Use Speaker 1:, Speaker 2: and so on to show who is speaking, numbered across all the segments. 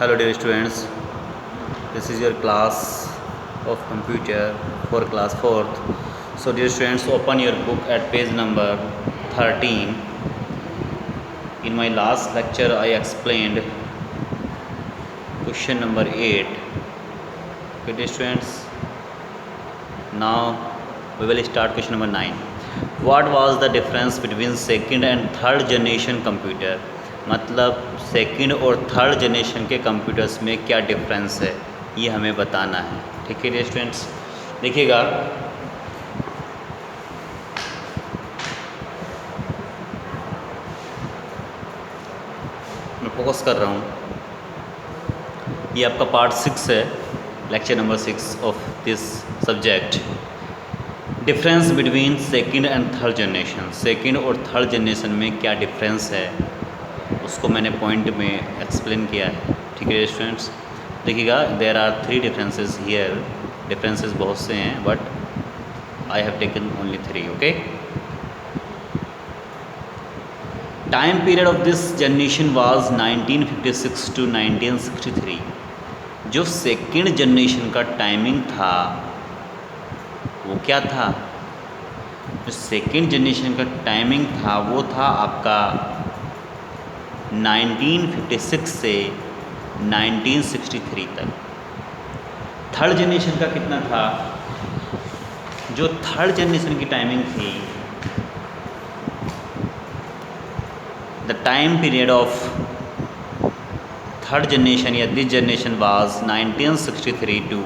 Speaker 1: Hello dear students, this is your class of computer for class 4th. So dear students, open your book at page number 13. In my last lecture I explained question number 8. Okay dear students, now we will start question number 9. What was the difference between second and third generation computer? मतलब second और third generation के computers में क्या difference है ये हमें बताना है। ठीक है स्टूडेंट्स, देखिएगा मैं फोकस कर रहा हूँ। ये आपका पार्ट 6 है, lecture number 6 of this subject. Difference between second and third generation, second और थर्ड जनरेशन में क्या डिफरेंस है उसको मैंने पॉइंट में एक्सप्लेन किया है। ठीक है स्टूडेंट्स, देखिएगा there are 3 differences here. Differences बहुत से हैं but I have taken only 3। Okay, time period of this generation was 1956 to 1963। जो सेकंड जनरेशन का टाइमिंग था वो क्या था? जो सेकंड जनरेशन का टाइमिंग था वो था आपका 1956 से 1963 तक। थर्ड जनरेशन का कितना था? जो थर्ड जनरेशन की टाइमिंग थी, the time period of third generation या दिस जनरेशन वाज 1963 टू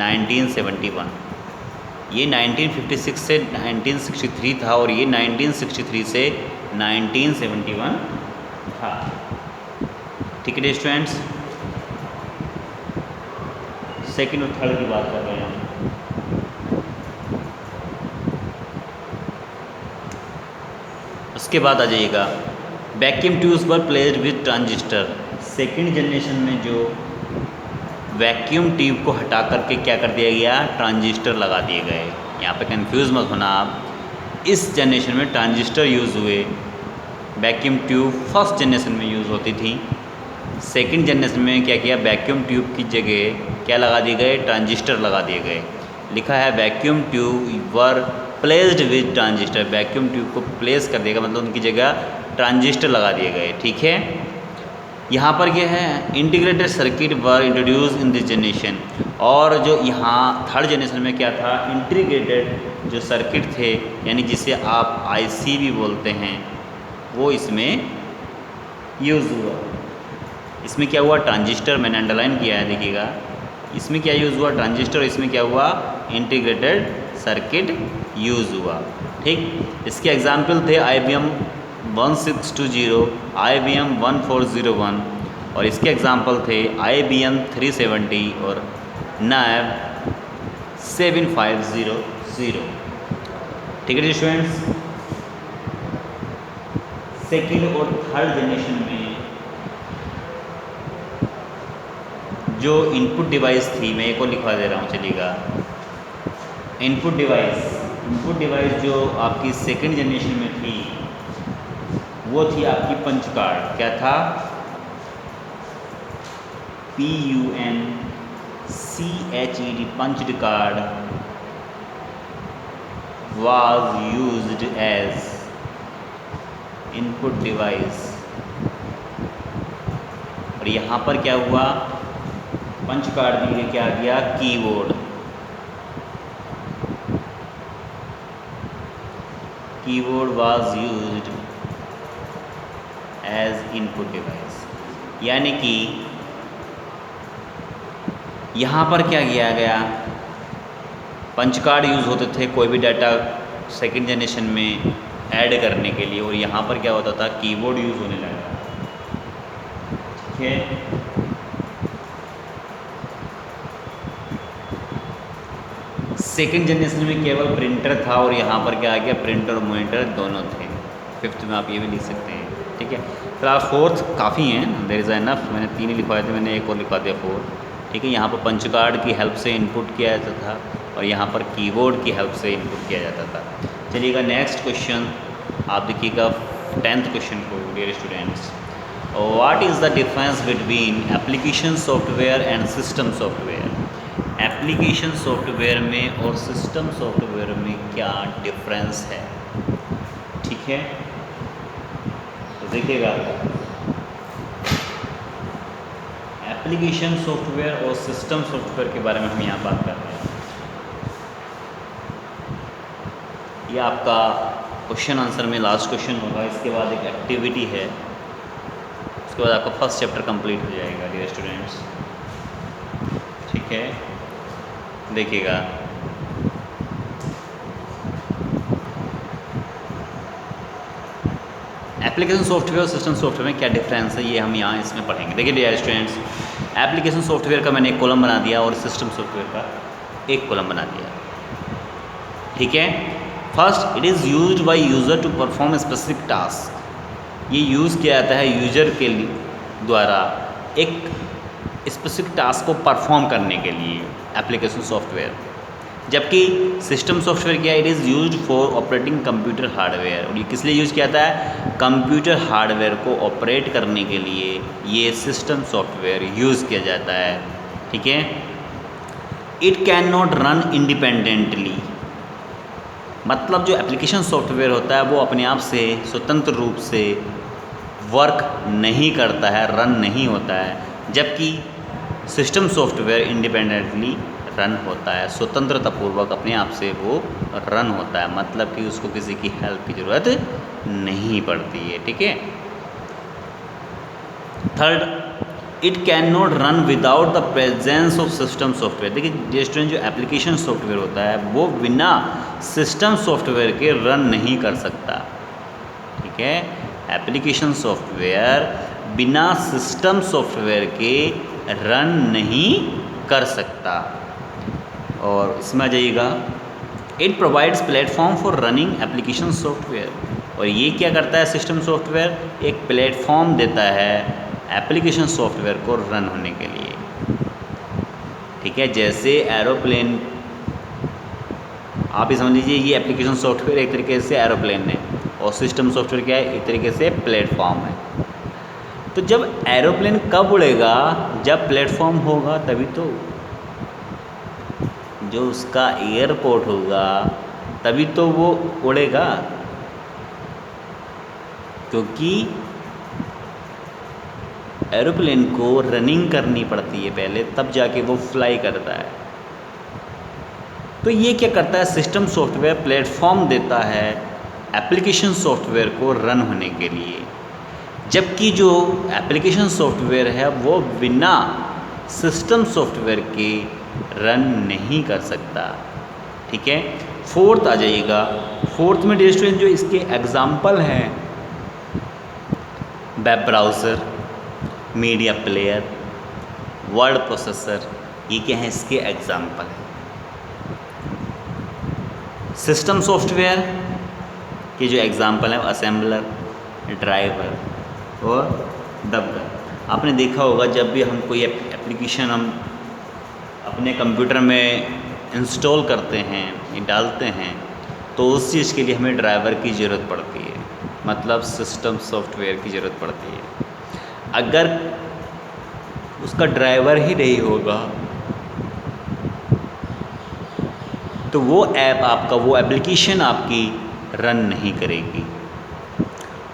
Speaker 1: 1971। ये 1956 से 1963 था और ये 1963 से 1971 था। ठीक है स्टूडेंट्स, सेकंड और थर्ड की बात कर रहे हैं। उसके बाद आ जाइएगा, vacuum tubes were placed with transistor. Second generation में जो वैक्यूम ट्यूब को हटा करके क्या कर दिया गया? ट्रांजिस्टर लगा दिए गए। यहाँ पे कंफ्यूज मत होना आप। इस जनरेशन में ट्रांजिस्टर यूज़ हुए। वैक्यूम ट्यूब फर्स्ट जनरेशन में यूज़ होती थी। सेकंड जनरेशन में क्या किया? वैक्यूम ट्यूब की जगह क्या लगा दिए गए? ट्रांजिस्टर लगा दिए गए। लिखा है vacuum tube were placed with transistor. Vacuum tube को प्लेस कर देगा मतलब उनकी जगह ट्रांजिस्टर लगा दिए गए। ठीक है, यहाँ पर क्या है? Integrated circuit were introduce in this generation. और जो यहाँ थर्ड जनरेशन में क्या था? इंटीग्रेटेड जो सर्किट थे, यानी जिसे आप आईसी भी बोलते हैं, वो इसमें यूज़ हुआ। इसमें क्या हुआ? ट्रांजिस्टर। मैंने अंडरलाइन किया है, देखिएगा इसमें क्या यूज़ हुआ? ट्रांजिस्टर। इसमें क्या हुआ? इंटीग्रेटेड सर्किट यूज़ हुआ। ठीक, इसके एग्जाम्पल थे IBM 1620, IBM 1401 और इसके एग्जाम्पल थे IBM 370 और NAV 7500। ठीक है स्टूडेंट्स, सेकेंड और थर्ड जनरेशन में जो इनपुट डिवाइस थी, मैं एक और लिखवा दे रहा हूँ, चलिएगा। इनपुट डिवाइस जो आपकी सेकेंड जनरेशन में थी वो थी आपकी पंच कार्ड। क्या था? PUNCHED, punched card was used as input device. और यहाँ पर क्या हुआ? पंच कार्ड के लिए क्या आ गया? Keyboard. Keyboard was used as input device. यानी कि यहाँ पर क्या किया गया? पंच कार्ड यूज़ होते थे कोई भी डाटा सेकंड जनरेशन में ऐड करने के लिए, और यहाँ पर क्या होता था? कीबोर्ड यूज़ होने लगा। ठीक है, सेकंड जनरेशन में केवल प्रिंटर था और यहाँ पर क्या आ गया? प्रिंटर और मॉनिटर दोनों थे। फिफ्थ में आप ये भी लिख सकते हैं। ठीक है, क्लास फोर्थ काफ़ी हैं, देयर इज़ एनफ। मैंने 3 ही लिखवाए थे, मैंने एक और लिखवा दिया 4। ठीक है, यहाँ पर पंच कार्ड की हेल्प से इनपुट किया जाता था और यहाँ पर कीबोर्ड की हेल्प से इनपुट किया जाता था। चलिएगा नेक्स्ट क्वेश्चन आप देखिएगा 10th क्वेश्चन को dear students. What is the difference between application software and system software. Application software में और सिस्टम सॉफ्टवेयर में क्या डिफरेंस है, ठीक है। तो देखिएगा, एप्लीकेशन सॉफ्टवेयर और सिस्टम सॉफ्टवेयर के बारे में हम यहाँ बात कर रहे हैं। ये आपका क्वेश्चन आंसर में लास्ट क्वेश्चन होगा, इसके बाद एक एक्टिविटी है, उसके बाद आपका फर्स्ट चैप्टर कंप्लीट हो जाएगा डियर स्टूडेंट्स, ठीक है। देखिएगा, एप्लीकेशन सॉफ्टवेयर और सिस्टम सॉफ्टवेयर में क्या डिफरेंस है, ये हम यहाँ इसमें पढ़ेंगे। देखिए डियर स्टूडेंट्स, एप्लीकेशन सॉफ्टवेयर का मैंने एक कॉलम बना दिया और सिस्टम सॉफ्टवेयर का एक कॉलम बना दिया, ठीक है। First, it is used by user to perform specific task. ये यूज़ किया जाता है यूजर के द्वारा एक स्पेसिफिक टास्क को परफॉर्म करने के लिए, एप्लीकेशन सॉफ्टवेयर। जबकि सिस्टम सॉफ्टवेयर क्या है, it is used for operating computer hardware. और ये किस लिए यूज़ किया जाता है, कंप्यूटर हार्डवेयर को ऑपरेट करने के लिए ये सिस्टम सॉफ्टवेयर यूज़ किया जाता है, ठीक है। It can not run independently, मतलब जो एप्लीकेशन सॉफ्टवेयर होता है वो अपने आप से स्वतंत्र रूप से वर्क नहीं करता है, रन नहीं होता है, जबकि सिस्टम सॉफ्टवेयर इंडिपेंडेंटली रन होता है, स्वतंत्रतापूर्वक अपने आप से वो रन होता है, मतलब कि उसको किसी की हेल्प की ज़रूरत नहीं पड़ती है, ठीक है। Third, it can not run without the presence of system software. देखिए स्टूडेंट, जो एप्लीकेशन सॉफ्टवेयर होता है वो बिना सिस्टम सॉफ्टवेयर के रन नहीं कर सकता, ठीक है। एप्लीकेशन सॉफ्टवेयर बिना सिस्टम सॉफ्टवेयर के रन नहीं कर सकता। और इसमें आ जाइएगा, it provides platform for running application software. और ये क्या करता है, सिस्टम सॉफ्टवेयर एक प्लेटफॉर्म देता है एप्लीकेशन सॉफ्टवेयर को रन होने के लिए, ठीक है। जैसे एरोप्लेन, आप ही समझ लीजिए, ये एप्लीकेशन सॉफ्टवेयर एक तरीके से एरोप्लेन है और सिस्टम सॉफ्टवेयर क्या है, एक तरीके से प्लेटफॉर्म है। तो जब एरोप्लेन कब उड़ेगा, जब प्लेटफॉर्म होगा तभी तो, जो उसका एयरपोर्ट होगा तभी तो वो उड़ेगा, क्योंकि एरोप्लेन को रनिंग करनी पड़ती है पहले, तब जाके वो फ्लाई करता है। तो ये क्या करता है, सिस्टम सॉफ्टवेयर प्लेटफॉर्म देता है एप्लीकेशन सॉफ्टवेयर को रन होने के लिए, जबकि जो एप्लीकेशन सॉफ्टवेयर है वो बिना सिस्टम सॉफ्टवेयर के रन नहीं कर सकता, ठीक है। फोर्थ आ जाइएगा, फोर्थ में डियर स्टूडेंट जो इसके एग्जाम्पल हैं, web browser, media player, word processor, ये क्या है, इसके एग्जाम्पल हैं। सिस्टम सॉफ्टवेयर के जो एग्जाम्पल हैं, असेंबलर, ड्राइवर और डबगर। आपने देखा होगा जब भी हम कोई एप्लीकेशन हम अपने कंप्यूटर में इंस्टॉल करते हैं, डालते हैं, तो उस चीज़ के लिए हमें ड्राइवर की ज़रूरत पड़ती है, मतलब सिस्टम सॉफ्टवेयर की ज़रूरत पड़ती है। अगर उसका ड्राइवर ही नहीं होगा तो वो ऐप आपका, वो एप्लीकेशन आपकी रन नहीं करेगी।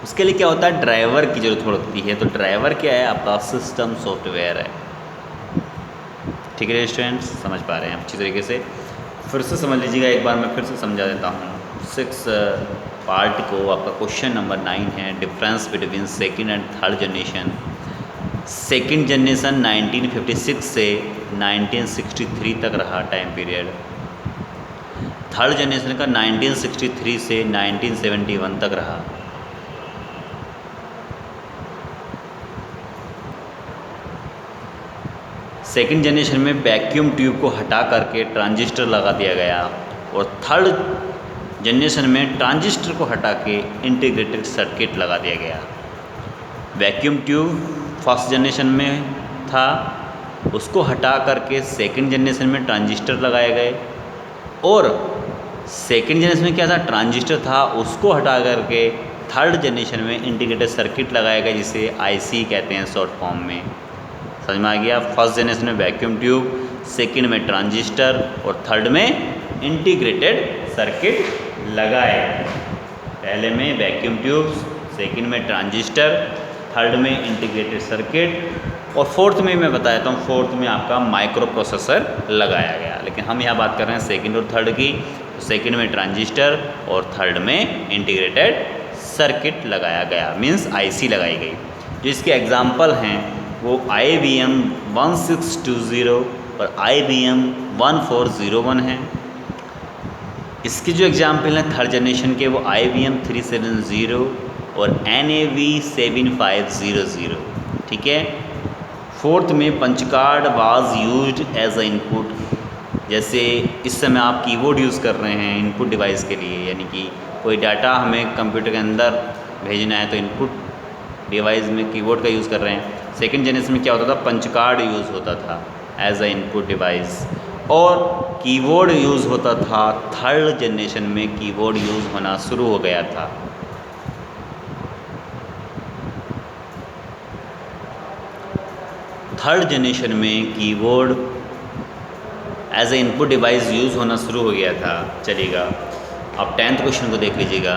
Speaker 1: उसके लिए क्या होता है, ड्राइवर की ज़रूरत पड़ती है। तो ड्राइवर क्या है, आपका सिस्टम सॉफ्टवेयर है, ठीक है स्टूडेंट्स, समझ पा रहे हैं अच्छी तरीके से। फिर से समझ लीजिएगा, एक बार मैं फिर से समझा देता हूँ। 6 पार्ट को आपका क्वेश्चन नंबर 9 है, difference between second and third generation. Second generation 1956 से 1963 तक रहा टाइम पीरियड। थर्ड जनरेशन का 1963 से 1971 तक रहा। सेकेंड जनरेशन में वैक्यूम ट्यूब को हटा करके ट्रांजिस्टर लगा दिया गया, और थर्ड जनरेशन में ट्रांजिस्टर को हटा के इंटीग्रेटेड सर्किट लगा दिया गया। वैक्यूम ट्यूब फर्स्ट जनरेशन में था, उसको हटा करके सेकेंड जनरेशन में ट्रांजिस्टर लगाए गए, और सेकेंड जनरेशन में क्या था, ट्रांजिस्टर था, उसको हटा करके थर्ड जनरेशन में इंटीग्रेटेड सर्किट लगाया गया जिसे आईसी कहते हैं शॉर्ट फॉर्म में। समझ में आ गया। फर्स्ट जनरेशन में वैक्यूम ट्यूब, सेकंड में ट्रांजिस्टर और थर्ड में इंटीग्रेटेड सर्किट लगाए। पहले में वैक्यूम ट्यूब, सेकंड में ट्रांजिस्टर, थर्ड में इंटीग्रेटेड सर्किट और फोर्थ में मैं बताता हूँ, फोर्थ में आपका माइक्रो प्रोसेसर लगाया गया। लेकिन हम यहाँ बात कर रहे हैं सेकंड और थर्ड की। सेकंड में ट्रांजिस्टर और थर्ड में इंटीग्रेटेड सर्किट लगाया गया, मीन्स आईसी लगाई गई। जो इसके एग्जाम्पल हैं वो IBM 1620 और IBM 1401 हैं। इसके जो एग्जाम्पल हैं थर्ड जनरेशन के वो IBM 370 और NAV 7500। ठीक है। फोर्थ में punch card was used as a input. जैसे इस समय आप कीबोर्ड यूज़ कर रहे हैं इनपुट डिवाइस के लिए, यानी कि कोई डाटा हमें कंप्यूटर के अंदर भेजना है तो इनपुट डिवाइस में कीबोर्ड का यूज़ कर रहे हैं। सेकंड जनरेशन में क्या होता था, पंच कार्ड यूज़ होता था एज अ इनपुट डिवाइस और कीबोर्ड यूज़ होता था। थर्ड जनरेशन में कीबोर्ड यूज़ होना शुरू हो गया था। थर्ड जनरेशन में keyboard as a input device use होना शुरू हो गया था। चलिएगा अब 10th क्वेश्चन को देख लीजिएगा।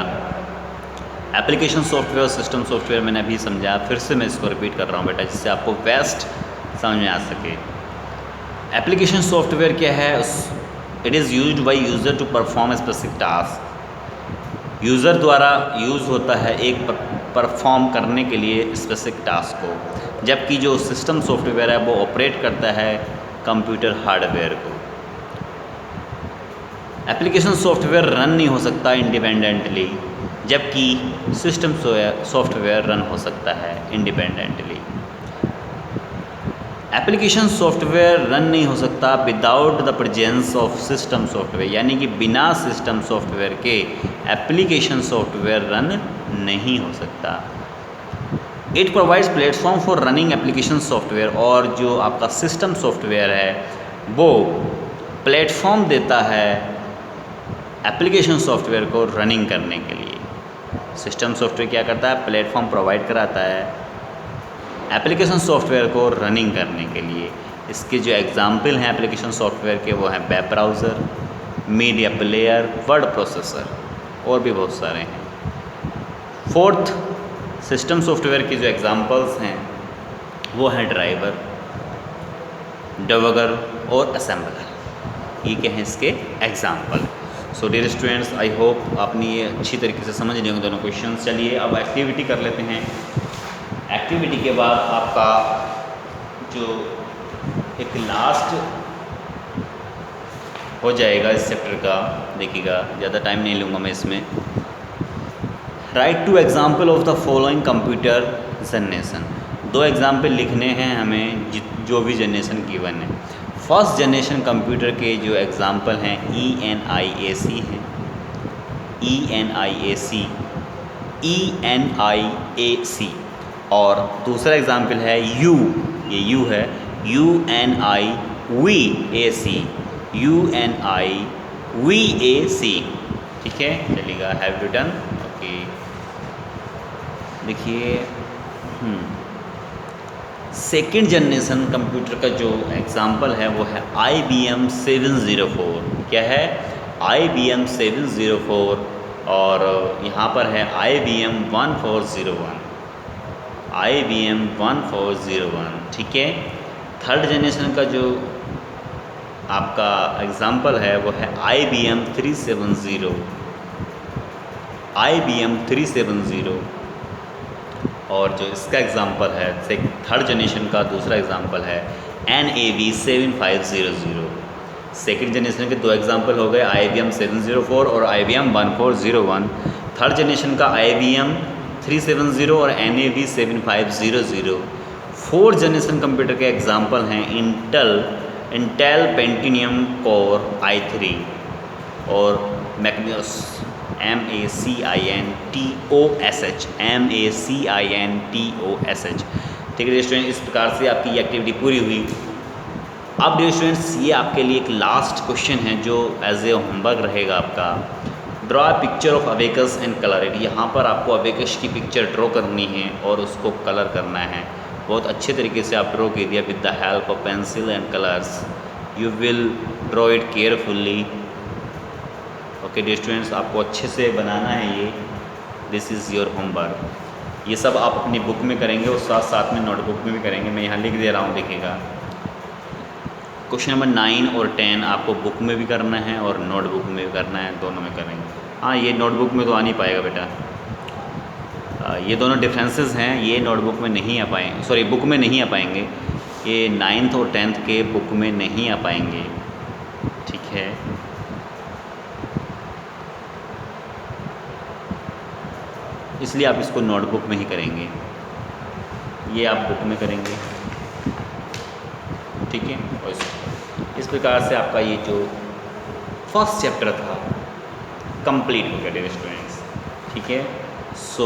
Speaker 1: एप्लीकेशन सॉफ्टवेयर और सिस्टम सॉफ्टवेयर मैंने अभी समझा, फिर से मैं इसको रिपीट कर रहा हूँ बेटा, जिससे आपको बेस्ट समझ में आ सके। एप्लीकेशन सॉफ्टवेयर क्या है? It is used by user to perform specific task. User द्वारा यूज़ होता है एक परफॉर्म करने के लिए स्पेसिफिक टास्क को, जबकि जो सिस्टम सॉफ्टवेयर है वो ऑपरेट करता है कंप्यूटर हार्डवेयर को। एप्लीकेशन सॉफ्टवेयर रन नहीं हो सकता इंडिपेंडेंटली, जबकि सिस्टम सॉफ्टवेयर रन हो सकता है इंडिपेंडेंटली। एप्लीकेशन सॉफ्टवेयर रन नहीं हो सकता without the presence of system software, यानी कि बिना सिस्टम सॉफ्टवेयर के एप्लीकेशन सॉफ्टवेयर रन नहीं हो सकता। It provides platform for running application software, और जो आपका सिस्टम सॉफ्टवेयर है वो प्लेटफॉर्म देता है एप्लीकेशन सॉफ्टवेयर को रनिंग करने के लिए। सिस्टम सॉफ्टवेयर क्या करता है? प्लेटफॉर्म प्रोवाइड कराता है एप्लीकेशन सॉफ्टवेयर को रनिंग करने के लिए। इसके जो एग्जाम्पल हैं एप्लीकेशन सॉफ्टवेयर के वो हैं web browser, media player, word processor और भी बहुत सारे हैं। फोर्थ, सिस्टम सॉफ्टवेयर के जो एग्जाम्पल्स हैं वो हैं ड्राइवर, डिबगर और असेंबलर। ये क्या हैं इसके example. So dear students, I hope आपने ये अच्छी तरीके से समझ लिए होंगे दोनों क्वेश्चन। चलिए अब एक्टिविटी कर लेते हैं। एक्टिविटी के बाद आपका जो एक लास्ट हो जाएगा इस चैप्टर का, देखिएगा ज़्यादा टाइम नहीं लूँगा मैं इसमें। Write two example of the following computer generation. 2 example लिखने हैं हमें जो भी जनरेशन गिवन है। फर्स्ट जनरेशन कंप्यूटर के जो एग्जाम्पल हैं ENIAC हैं, ENIAC, और दूसरा एग्जाम्पल है ये U है, UNIVAC। ठीक है, चलिएगा, हैव यू डन? ओके, देखिए सेकेंड जनरेशन कंप्यूटर का जो एग्जाम्पल है वो है IBM 704। क्या है? IBM 704, और यहाँ पर है IBM 1401, IBM 1401। ठीक है। थर्ड जनरेशन का जो आपका एग्जाम्पल है वो है IBM 370, और जो इसका एग्जाम्पल है थर्ड जनरेशन का दूसरा एग्जाम्पल है NAV 7500। सेकेंड जनरेशन के 2 एग्जाम्पल हो गए, IBM 704 और IBM 1401। थर्ड जनरेशन का IBM 370 और NAV 7500। फोर्थ जनरेशन कंप्यूटर के एग्जाम्पल हैं इंटेल पेंटिनियम कोर i3 और मैग्नियोस MACINTOSH। ठीक है स्टूडेंट, इस प्रकार से आपकी ये एक्टिविटी पूरी हुई। अब डियर स्टूडेंट्स, ये आपके लिए एक लास्ट क्वेश्चन है जो एज ए होमवर्क रहेगा आपका। Draw a picture of abacus and colour it. यहाँ पर आपको अबेकस की पिक्चर ड्रॉ करनी है और उसको कलर करना है। बहुत अच्छे तरीके से आप ड्रॉ कर दिया with the help of pencil and colours. You will draw it carefully. Okay dear students, आपको अच्छे से बनाना है ये। This is your homework. ये सब आप अपनी बुक में करेंगे और साथ साथ में नोटबुक में भी करेंगे। मैं यहाँ लिख दे रहा हूँ, देखिएगा। क्वेश्चन नंबर 9 और 10 आपको बुक में भी करना है और नोटबुक में भी करना है, दोनों में करेंगे। हाँ, ये नोटबुक में तो आ नहीं पाएगा बेटा। ये दोनों डिफरेंसेस हैं, ये नोटबुक में नहीं आ पाएंगे, सॉरी बुक में नहीं आ पाएंगे। ये 9th और 10th के बुक में नहीं आ पाएंगे, ठीक है। इसलिए आप इसको नोटबुक में ही करेंगे, ये आप बुक में करेंगे, ठीक है। और इस प्रकार से आपका ये जो फर्स्ट चैप्टर था कंप्लीट हो गया डियर स्टूडेंट्स, ठीक है। So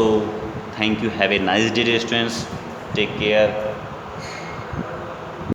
Speaker 1: thank you, have a nice day dear students, take care.